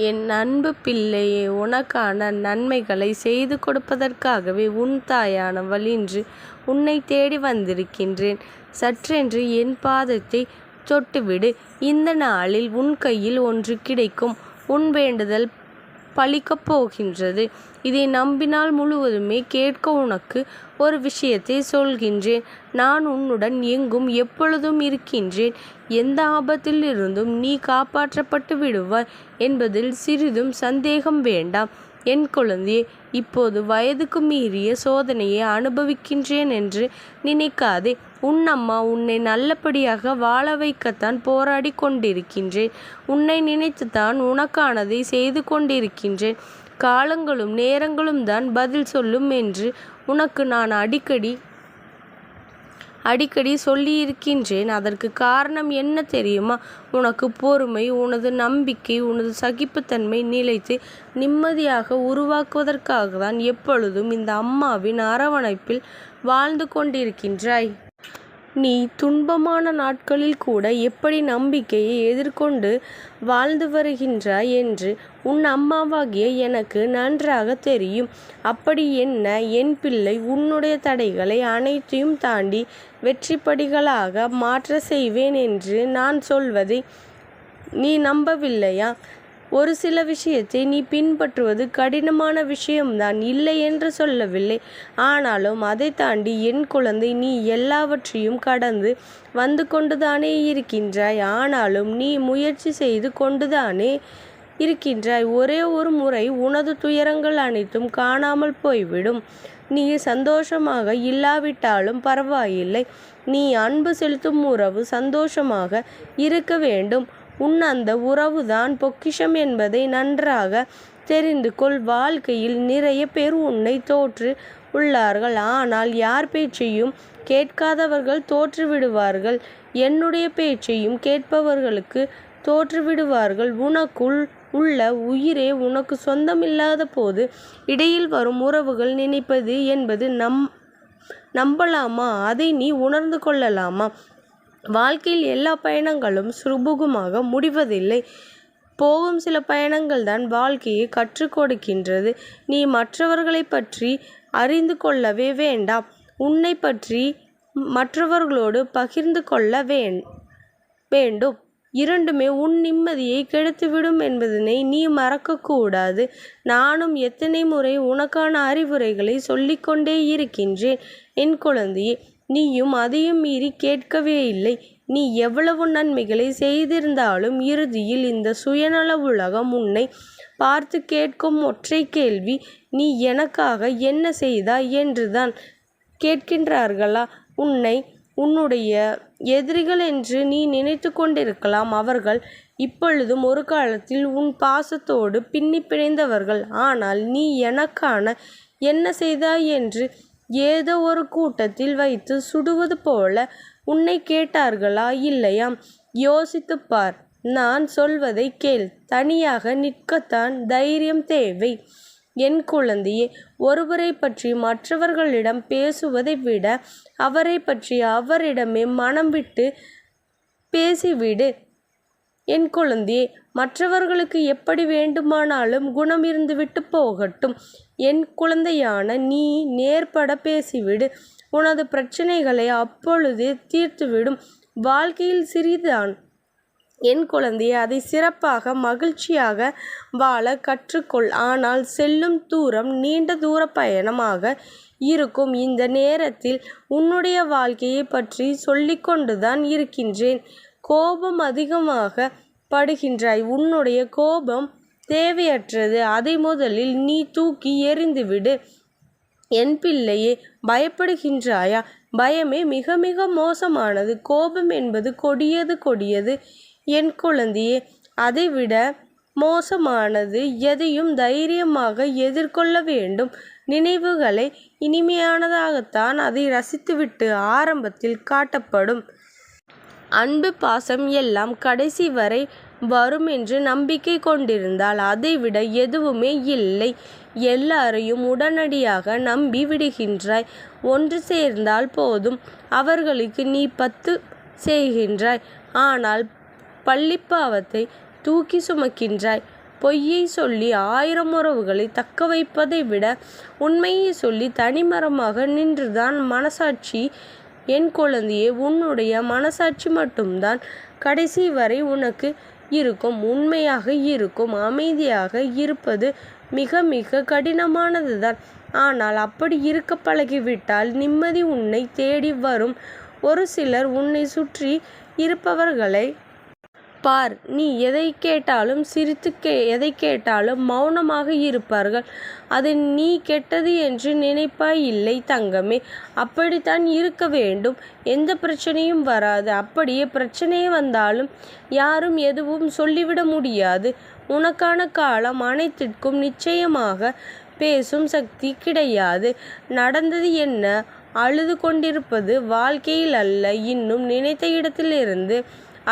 என் அன்பு பிள்ளையே, உனக்கான நன்மைகளை செய்து கொடுப்பதற்காகவே உன் தாயான வழியின்று உன்னை தேடி வந்திருக்கின்றேன். சற்றென்று என் பாதத்தை தொட்டுவிடு. இந்த நாளில் உன் கையில் ஒன்று கிடைக்கும். உன் வேண்டுதல் பலிக்கப் போகின்றது. இதை நம்பினால் முழுவதுமே கேட்க உனக்கு ஒரு விஷயத்தை சொல்கின்றேன். நான் உன்னுடன் எங்கும் எப்பொழுதும் இருக்கின்றேன். எந்த ஆபத்தில் இருந்தும் நீ காப்பாற்றப்பட்டு விடுவாய் என்பதில் சிறிதும் சந்தேகம் வேண்டாம். என் குழந்தையே, இப்போது வயதுக்கு மீறிய சோதனையை அனுபவிக்கின்றேன் என்று நினைக்காதே. உன் அம்மா உன்னை நல்லபடியாக வாழ வைக்கத்தான் போராடி கொண்டிருக்கின்றேன். உன்னை நினைத்துத்தான் உனக்கானதை செய்து கொண்டிருக்கின்றேன். காலங்களும் நேரங்களும் தான் பதில் சொல்லும் என்று உனக்கு நான் அடிக்கடி சொல்லியிருக்கின்றேன். அதற்கு காரணம் என்ன தெரியுமா? உனக்கு பொறுமை, உனது நம்பிக்கை, உனது சகிப்புத்தன்மை நிலைத்து நிம்மதியாக உருவாக்குவதற்காக தான் எப்பொழுதும் இந்த அம்மாவின் அரவணைப்பில் வாழ்ந்து கொண்டிருக்கின்றாய். நீ துன்பமான நாட்களில் கூட எப்படி நம்பிக்கையை எதிர்கொண்டு வாழ்ந்து வருகின்றாய் என்று உன் அம்மாவாகிய எனக்கு நன்றாக தெரியும். அப்படி என்ன என் பிள்ளை, உன்னுடைய தடைகளை அனைத்தையும் தாண்டி வெற்றிப்படிகளாக மாற்ற செய்வேன் என்று நான் சொல்வதை நீ நம்பவில்லையா? ஒரு சில விஷயத்தை நீ பின்பற்றுவது கடினமான விஷயம்தான், இல்லை என்று சொல்லவில்லை. ஆனாலும் அதை தாண்டி என் குழந்தை, நீ எல்லாவற்றையும் கடந்து வந்து கொண்டுதானே இருக்கின்றாய். ஆனாலும் நீ முயற்சி செய்து கொண்டுதானே இருக்கின்றாய். ஒரே ஒரு முறை உனது துயரங்கள் அனைத்தும் காணாமல் போய்விடும். நீ சந்தோஷமாக இல்லாவிட்டாலும் பரவாயில்லை. நீ அன்பு செலுத்தும் உறவு சந்தோஷமாக இருக்க வேண்டும். உன் அந்த உறவுதான் பொக்கிஷம் என்பதை நன்றாக தெரிந்து கொள். வாழ்க்கையில் நிறைய பேர் உன்னை தோற்று உள்ளார்கள். ஆனால் யார் பேச்சையும் கேட்காதவர்கள் தோற்று விடுவார்கள். என்னுடைய பேச்சையும் கேட்பவர்களுக்கு தோற்று விடுவார்கள். உனக்குள் உள்ள உயிரே உனக்கு சொந்தமில்லாத போது இடையில் வரும் உறவுகள் நினைப்பது என்பது நம்பலாமா? அதை நீ உணர்ந்து கொள்ளலாமா? வாழ்க்கையில் எல்லா பயணங்களும் சுபுகமாக முடிவதில்லை. போகும் சில பயணங்கள் தான் வாழ்க்கையை கற்றுக் கொடுக்கின்றது. நீ மற்றவர்களை பற்றி அறிந்து கொள்ளவே வேண்டாம். உன்னை பற்றி மற்றவர்களோடு பகிர்ந்து கொள்ள வேண்டும். இரண்டுமே உன் நிம்மதியை கெடுத்துவிடும் என்பதனை நீ மறக்கக்கூடாது. நானும் எத்தனை முறை உனக்கான அறிவுரைகளை சொல்லிக்கொண்டே இருக்கின்றேன். என் குழந்தையே, நீயும் அதையும் மீறி கேட்கவே இல்லை. நீ எவ்வளவு நன்மைகளை செய்திருந்தாலும் இறுதியில் இந்த சுயநல உலகம் உன்னை பார்த்து கேட்கும் ஒற்றை கேள்வி, நீ எனக்காக என்ன செய்தாய் என்றுதான் கேட்கின்றார்களா? உன்னை உன்னுடைய எதிரிகள் என்று நீ நினைத்து கொண்டிருக்கலாம். அவர்கள் இப்பொழுதும் ஒரு காலத்தில் உன் பாசத்தோடு பின்னி பிணைந்தவர்கள். ஆனால் நீ எனக்கான என்ன செய்தாய் என்று ஏதோ ஒரு கூட்டத்தில் வைத்து சுடுவது போல உன்னை கேட்டார்களா? இல்லையா? யோசித்துப் பார். நான் சொல்வதை கேள். தனியாக நிற்கத்தான் தைரியம் தேவை. என் குழந்தையே, ஒருவரை பற்றி மற்றவர்களிடம் பேசுவதை விட அவரை பற்றி அவரிடமே மனம் விட்டு பேசிவிடு. என் குழந்தையே, மற்றவர்களுக்கு எப்படி வேண்டுமானாலும் குணம் இருந்துவிட்டு போகட்டும். என் குழந்தையான நீ நேர்பட பேசிவிடு. உனது பிரச்சனைகளை அப்பொழுதே தீர்த்துவிடும். வாழ்க்கையில் சிறிதான் என் குழந்தையை, அதை சிறப்பாக மகிழ்ச்சியாக வாழ கற்றுக்கொள். ஆனால் செல்லும் தூரம் நீண்ட தூர பயணமாக இருக்கும். இந்த நேரத்தில் உன்னுடைய வாழ்க்கையை பற்றி சொல்லிக்கொண்டுதான் இருக்கின்றேன். கோபம் அதிகமாக படுகின்றாய். உன்னுடைய கோபம் தேவையற்றது. அதை முதலில் நீ தூக்கி எறிந்துவிடு. என் பிள்ளையே, பயப்படுகின்றாயா? பயமே மிக மிக மோசமானது. கோபம் என்பது கொடியது. என் குழந்தையே, அதைவிட மோசமானது எதையும் தைரியமாக எதிர்கொள்ள வேண்டும். நினைவுகளை இனிமையானதாகத்தான் அதை ரசித்துவிட்டு ஆரம்பத்தில் காட்டப்படும். அன்பு, பாசம் எல்லாம் கடைசி வரை வரும் என்று நம்பிக்கை கொண்டிருந்தால் அதைவிட எதுவுமே இல்லை. எல்லாரையும் உடனடியாக நம்பி விடுகின்றாய். ஒன்று சேர்ந்தால் போதும், அவர்களுக்கு நீ 10 செய்கின்றாய். ஆனால் பள்ளிப்பாவத்தை தூக்கி சுமக்கின்றாய். பொய்யை சொல்லி 1000 உறவுகளை தக்க வைப்பதை விட உண்மையை சொல்லி தனிமரமாக நின்றுதான் மனசாட்சி. என் குழந்தையே, உன்னுடைய மனசாட்சி மட்டும்தான் கடைசி வரை உனக்கு இருக்கும். உண்மையாக இருக்கும். அமைதியாக இருப்பது மிக மிக கடினமானதுதான். ஆனால் அப்படி இருக்க பழகிவிட்டால் நிம்மதி உன்னை தேடி வரும். ஒரு சிலர் உன்னை சுற்றி இருப்பவர்களை பார். நீ எதை கேட்டாலும் சிரித்து எதை கேட்டாலும் மௌனமாக இருப்பார்கள். அது நீ கெட்டது என்று நினைப்பாய். இல்லை தங்கமே, அப்படித்தான் இருக்க வேண்டும். எந்த பிரச்சனையும் வராது. அப்படியே பிரச்சனையே வந்தாலும் யாரும் எதுவும் சொல்லிவிட முடியாது. உனக்கான காலம் அனைத்திற்கும் நிச்சயமாக பேசும் சக்தி கிடையாது. நடந்தது என்ன? அழுது கொண்டிருப்பது வாழ்க்கையில் அல்ல. இன்னும் நினைத்த இடத்திலிருந்து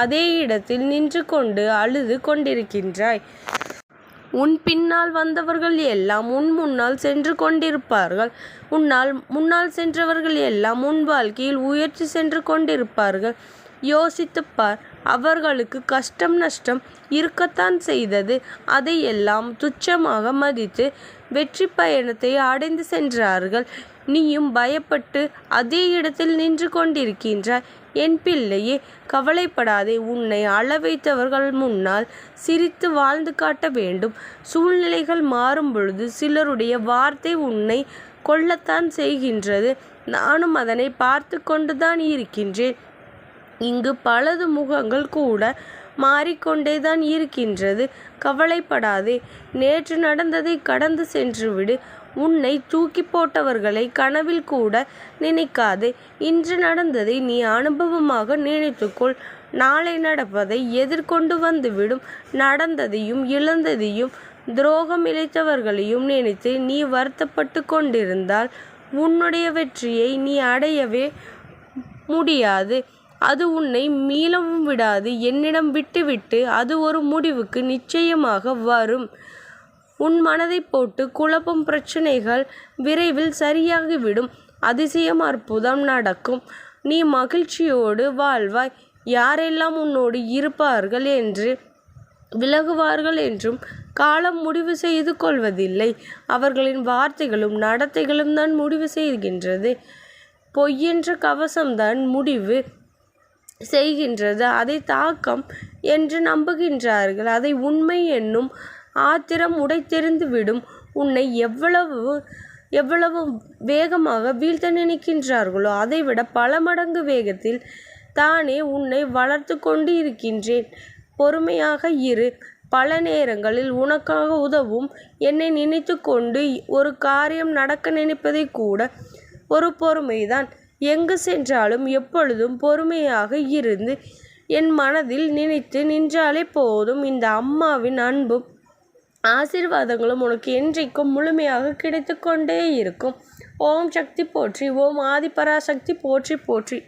அதே இடத்தில் நின்று கொண்டு அழுது கொண்டிருக்கின்றாய். உன் பின்னால் வந்தவர்கள் எல்லாம் உன் முன்னால் சென்று கொண்டிருப்பார்கள். முன்னால் சென்றவர்கள் எல்லாம் உன் வாழ்க்கையில் உயர்ச்சி சென்று கொண்டிருப்பார்கள். யோசித்துப்பார். அவர்களுக்கு கஷ்டம் நஷ்டம் இருக்கத்தான் செய்தது. அதையெல்லாம் துச்சமாக மதித்து வெற்றி பயணத்தை அடைந்து சென்றார்கள். நீயும் பயப்பட்டு அதே இடத்தில் நின்று கொண்டிருக்கின்றாய். என் பிள்ளையே, கவலைப்படாதே. உன்னை அழ வைத்தவர்கள் முன்னால் சிரித்து வாழ்ந்து காட்ட வேண்டும். சூழ்நிலைகள் மாறும் பொழுது சிலருடைய வார்த்தை உன்னை கொல்லத்தான் செய்கின்றது. நானும் அதனை பார்த்து கொண்டுதான் இருக்கின்றேன். இங்கு பலது முகங்கள் கூட மாறிக்கொண்டேதான் இருக்கின்றது. கவலைப்படாதே. நேற்று நடந்ததை கடந்து சென்றுவிடு. உன்னை தூக்கி போட்டவர்களை கனவில் கூட நினைக்காதே. இன்று நடந்ததை நீ அனுபவமாக நினைத்துக்கொள். நாளை நடப்பதை எதிர்கொண்டு வந்துவிடும். நடந்ததையும் இழந்ததையும் துரோகம் இழைத்தவர்களையும் நினைத்து நீ வருத்தப்பட்டு கொண்டிருந்தால் உன்னுடைய வெற்றியை நீ அடையவே முடியாது. அது உன்னை மீளவும் விடாது. என்னிடம் விட்டுவிட்டு அது ஒரு முடிவுக்கு நிச்சயமாக வரும். உன் மனதை போட்டு குழப்பம் பிரச்சனைகள் விரைவில் சரியாகிவிடும். அதிசயம் அற்புதம் நடக்கும். நீ மகிழ்ச்சியோடு வாழ்வாய். யாரெல்லாம் உன்னோடு இருப்பார்கள் என்று விலகுவார்கள் என்றும் காலம் முடிவு செய்து கொள்வதில்லை. அவர்களின் வார்த்தைகளும் நடத்தைகளும் தான் முடிவு செய்கின்றது. பொய்யென்ற கவசம்தான் முடிவு செய்கின்றது. அதை தாக்கம் என்று நம்புகின்றார்கள். அதை உண்மை என்னும் ஆத்திரம் உடைத்தெறிந்து விடும். உன்னை எவ்வளவு வேகமாக வீழ்த்த நினைக்கின்றார்களோ அதைவிட பல மடங்கு வேகத்தில் தானே உன்னை வளர்த்து கொண்டு இருக்கின்றேன். பொறுமையாக இரு. பல நேரங்களில் உனக்காக உதவும் என்னை நினைத்து கொண்டு ஒரு காரியம் நடக்க நினைப்பதை கூட ஒரு பொறுமைதான். எங்கு சென்றாலும் எப்பொழுதும் பொறுமையாக இருந்து என் மனதில் நினைத்து நின்றாலே போதும். இந்த அம்மாவின் அன்பும் ஆசீர்வாதங்களும் உனக்கு என்றைக்கும் முழுமையாக கிடைத்து கொண்டே இருக்கும். ஓம் சக்தி போற்றி. ஓம் ஆதிபராசக்தி போற்றி போற்றி.